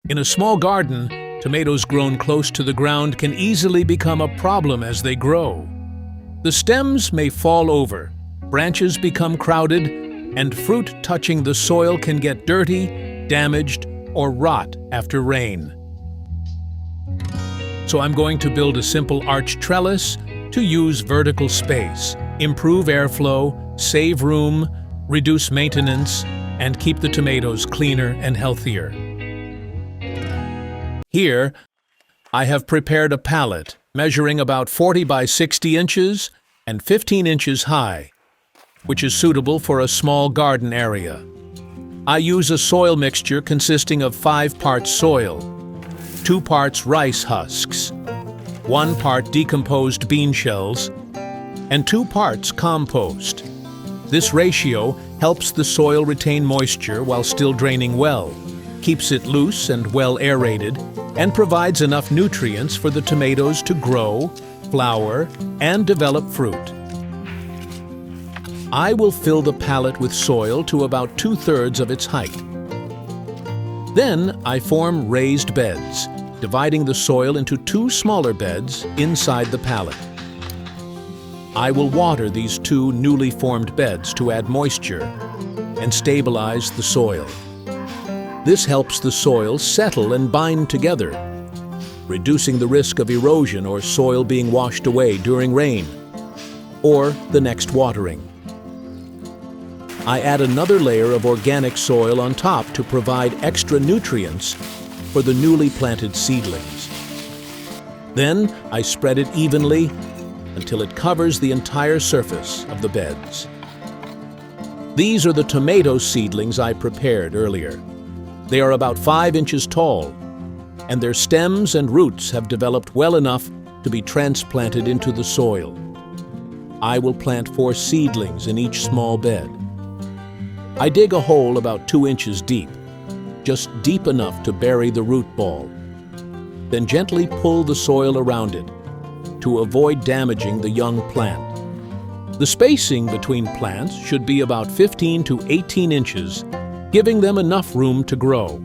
In a small garden, tomatoes grown close to the ground can easily become a problem as they grow. The stems may fall over, branches become crowded, and fruit touching the soil can get dirty, damaged, or rot after rain. So I'm going to build a simple arch trellis to use vertical space, improve airflow, save room, reduce maintenance, and keep the tomatoes cleaner and healthier. Here, I have prepared a pallet measuring about 40 by 60 inches and 15 inches high, which is suitable for a small garden area. I use a soil mixture consisting of 5 parts soil, 2 parts rice husks, 1 part decomposed bean shells, and 2 parts compost. This ratio helps the soil retain moisture while still draining well, keeps it loose and well aerated, and provides enough nutrients for the tomatoes to grow, flower, and develop fruit. I will fill the pallet with soil to about 2/3 of its height. Then I form raised beds, dividing the soil into 2 smaller beds inside the pallet. I will water these 2 newly formed beds to add moisture and stabilize the soil. This helps the soil settle and bind together, reducing the risk of erosion or soil being washed away during rain or the next watering. I add another layer of organic soil on top to provide extra nutrients for the newly planted seedlings. Then I spread it evenly until it covers the entire surface of the beds. These are the tomato seedlings I prepared earlier. They are about 5 inches tall, and their stems and roots have developed well enough to be transplanted into the soil. I will plant 4 seedlings in each small bed. I dig a hole about 2 inches deep, just deep enough to bury the root ball. Then gently pull the soil around it to avoid damaging the young plant. The spacing between plants should be about 15 to 18 inches, giving them enough room to grow.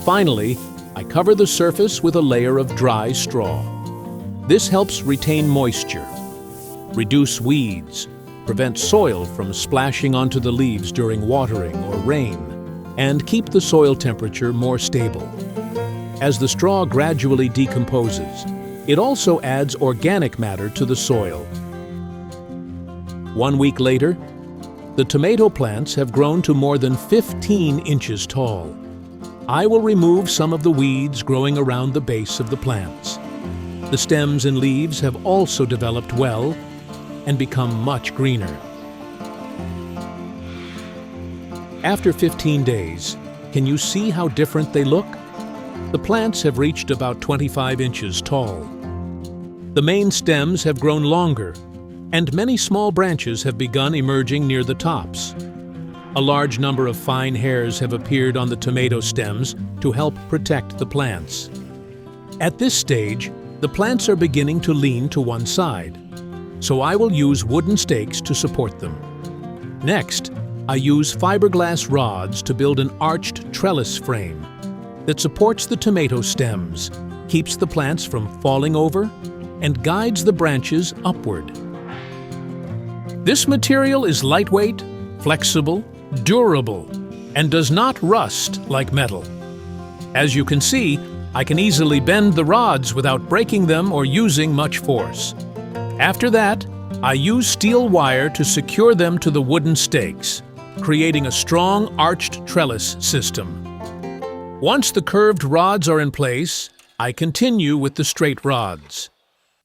Finally, I cover the surface with a layer of dry straw. This helps retain moisture, reduce weeds, prevent soil from splashing onto the leaves during watering or rain, and keep the soil temperature more stable. As the straw gradually decomposes, it also adds organic matter to the soil. 1 week later, the tomato plants have grown to more than 15 inches tall. I will remove some of the weeds growing around the base of the plants. The stems and leaves have also developed well and become much greener. After 15 days, can you see how different they look? The plants have reached about 25 inches tall. The main stems have grown longer, and many small branches have begun emerging near the tops. A large number of fine hairs have appeared on the tomato stems to help protect the plants. At this stage, the plants are beginning to lean to one side, so I will use wooden stakes to support them. Next, I use fiberglass rods to build an arched trellis frame that supports the tomato stems, keeps the plants from falling over, and guides the branches upward. This material is lightweight, flexible, durable, and does not rust like metal. As you can see, I can easily bend the rods without breaking them or using much force. After that, I use steel wire to secure them to the wooden stakes, creating a strong arched trellis system. Once the curved rods are in place, I continue with the straight rods.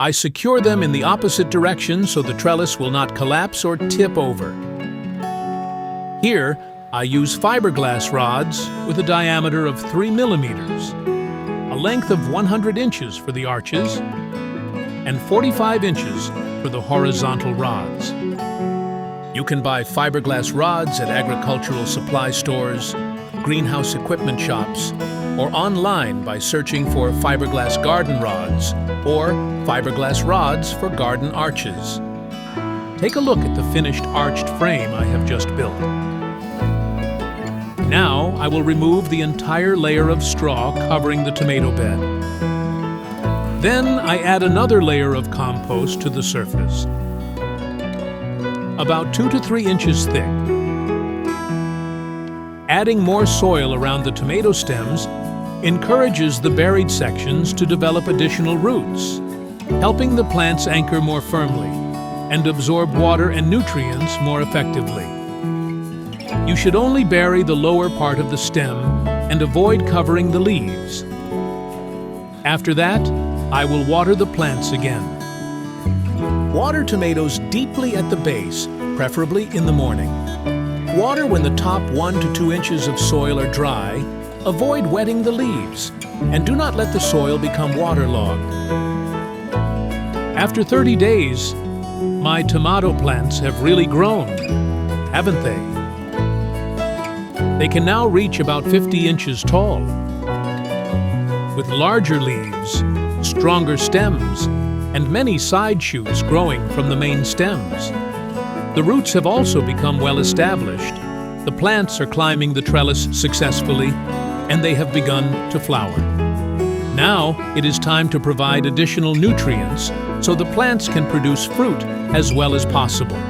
I secure them in the opposite direction so the trellis will not collapse or tip over. Here, I use fiberglass rods with a diameter of 3 millimeters, a length of 100 inches for the arches, and 45 inches for the horizontal rods. You can buy fiberglass rods at agricultural supply stores, greenhouse equipment shops, or online by searching for fiberglass garden rods or fiberglass rods for garden arches. Take a look at the finished arched frame I have just built. Now I will remove the entire layer of straw covering the tomato bed. Then I add another layer of compost to the surface, about 2 to 3 inches thick. Adding more soil around the tomato stems encourages the buried sections to develop additional roots, helping the plants anchor more firmly and absorb water and nutrients more effectively. You should only bury the lower part of the stem and avoid covering the leaves. After that, I will water the plants again. Water tomatoes deeply at the base, preferably in the morning. Water when the top 1 to 2 inches of soil are dry. Avoid wetting the leaves, and do not let the soil become waterlogged. After 30 days, my tomato plants have really grown, haven't they? They can now reach about 50 inches tall, with larger leaves, stronger stems, and many side shoots growing from the main stems. The roots have also become well established. The plants are climbing the trellis successfully, and they have begun to flower. Now it is time to provide additional nutrients so the plants can produce fruit as well as possible.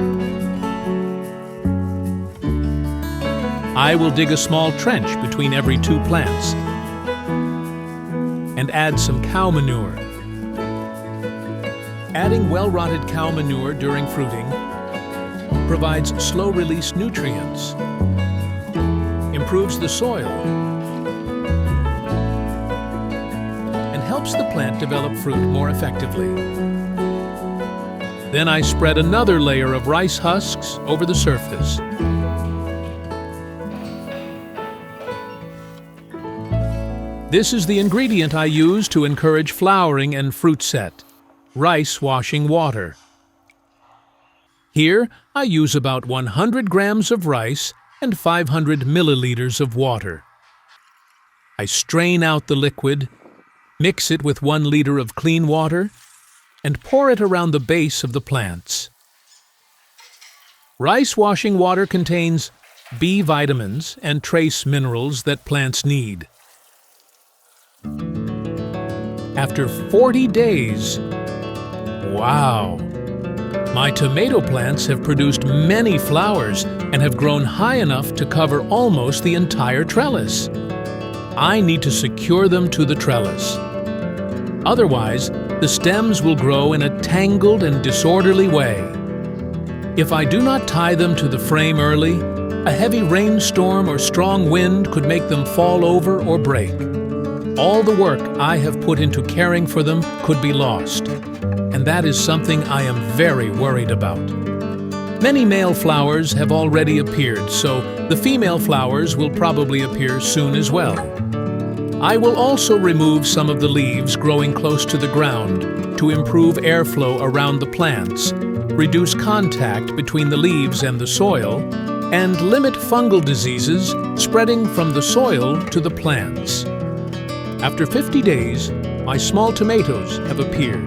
I will dig a small trench between every 2 plants and add some cow manure. Adding well-rotted cow manure during fruiting provides slow-release nutrients, improves the soil, and helps the plant develop fruit more effectively. Then I spread another layer of rice husks over the surface. This is the ingredient I use to encourage flowering and fruit set: rice washing water. Here, I use about 100 grams of rice and 500 milliliters of water. I strain out the liquid, mix it with 1 liter of clean water, and pour it around the base of the plants. Rice washing water contains B vitamins and trace minerals that plants need. After 40 days, wow! My tomato plants have produced many flowers and have grown high enough to cover almost the entire trellis. I need to secure them to the trellis. Otherwise, the stems will grow in a tangled and disorderly way. If I do not tie them to the frame early, a heavy rainstorm or strong wind could make them fall over or break. All the work I have put into caring for them could be lost, and that is something I am very worried about. Many male flowers have already appeared, so the female flowers will probably appear soon as well. I will also remove some of the leaves growing close to the ground to improve airflow around the plants, reduce contact between the leaves and the soil, and limit fungal diseases spreading from the soil to the plants. After 50 days, my small tomatoes have appeared.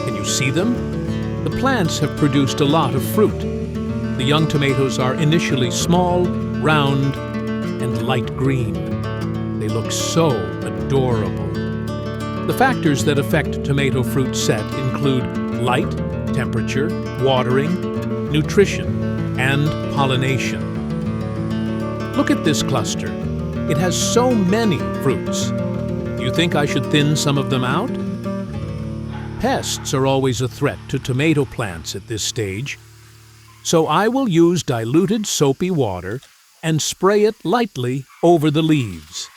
Can you see them? The plants have produced a lot of fruit. The young tomatoes are initially small, round, and light green. They look so adorable. The factors that affect tomato fruit set include light, temperature, watering, nutrition, and pollination. Look at this cluster. It has so many fruits. Do you think I should thin some of them out? Pests are always a threat to tomato plants at this stage, so I will use diluted soapy water and spray it lightly over the leaves.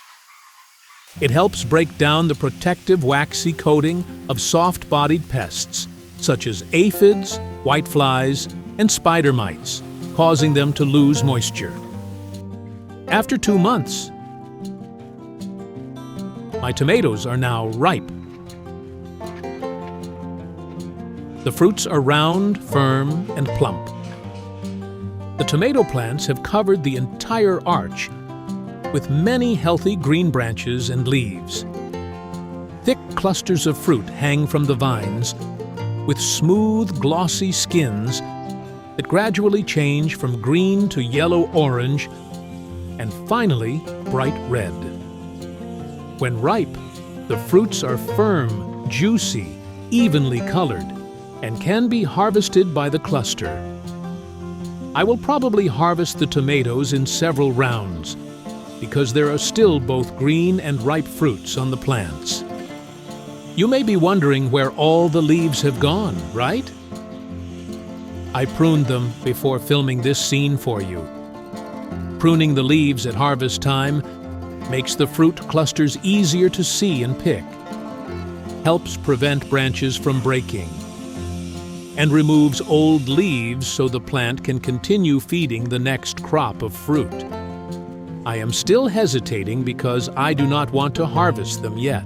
It helps break down the protective waxy coating of soft-bodied pests, such as aphids, whiteflies, and spider mites, causing them to lose moisture. After 2 months, my tomatoes are now ripe. The fruits are round, firm, and plump. The tomato plants have covered the entire arch with many healthy green branches and leaves. Thick clusters of fruit hang from the vines with smooth, glossy skins that gradually change from green to yellow-orange and finally, bright red. When ripe, the fruits are firm, juicy, evenly colored, and can be harvested by the cluster. I will probably harvest the tomatoes in several rounds, because there are still both green and ripe fruits on the plants. You may be wondering where all the leaves have gone, right? I pruned them before filming this scene for you. Pruning the leaves at harvest time makes the fruit clusters easier to see and pick, helps prevent branches from breaking, and removes old leaves so the plant can continue feeding the next crop of fruit. I am still hesitating because I do not want to harvest them yet.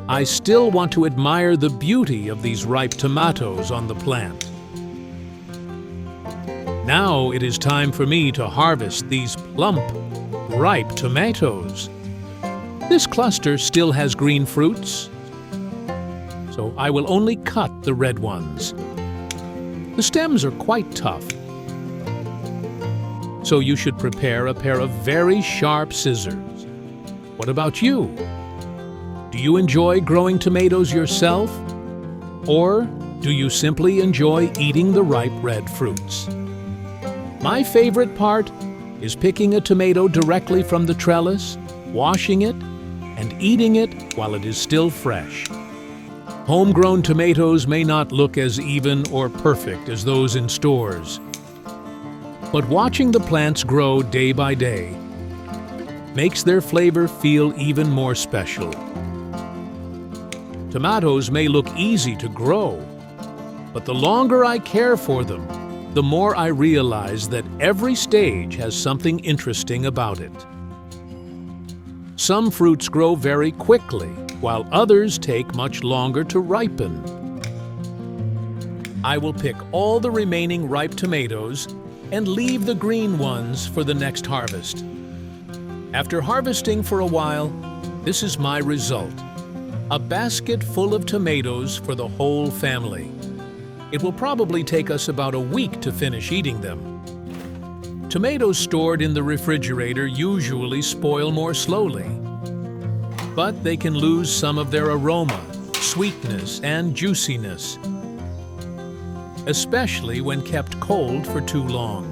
I still want to admire the beauty of these ripe tomatoes on the plant. Now it is time for me to harvest these plump, ripe tomatoes. This cluster still has green fruits, so I will only cut the red ones. The stems are quite tough, so you should prepare a pair of very sharp scissors. What about you? Do you enjoy growing tomatoes yourself? Or do you simply enjoy eating the ripe red fruits? My favorite part is picking a tomato directly from the trellis, washing it, and eating it while it is still fresh. Homegrown tomatoes may not look as even or perfect as those in stores, but watching the plants grow day by day makes their flavor feel even more special. Tomatoes may look easy to grow, but the longer I care for them, the more I realize that every stage has something interesting about it. Some fruits grow very quickly, while others take much longer to ripen. I will pick all the remaining ripe tomatoes and leave the green ones for the next harvest. After harvesting for a while, this is my result: a basket full of tomatoes for the whole family. It will probably take us about a week to finish eating them. Tomatoes stored in the refrigerator usually spoil more slowly, but they can lose some of their aroma, sweetness, and juiciness, especially when kept cold for too long.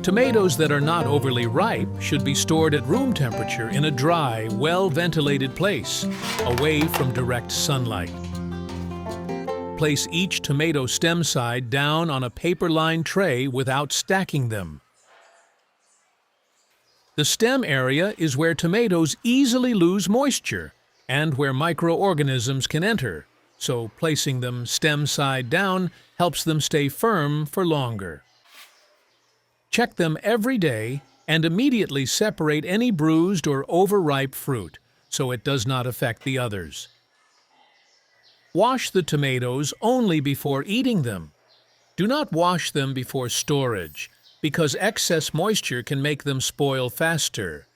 Tomatoes that are not overly ripe should be stored at room temperature in a dry, well-ventilated place, away from direct sunlight. Place each tomato stem side down on a paper-lined tray without stacking them. The stem area is where tomatoes easily lose moisture and where microorganisms can enter, so placing them stem side down helps them stay firm for longer. Check them every day and immediately separate any bruised or overripe fruit so it does not affect the others. Wash the tomatoes only before eating them. Do not wash them before storage, because excess moisture can make them spoil faster.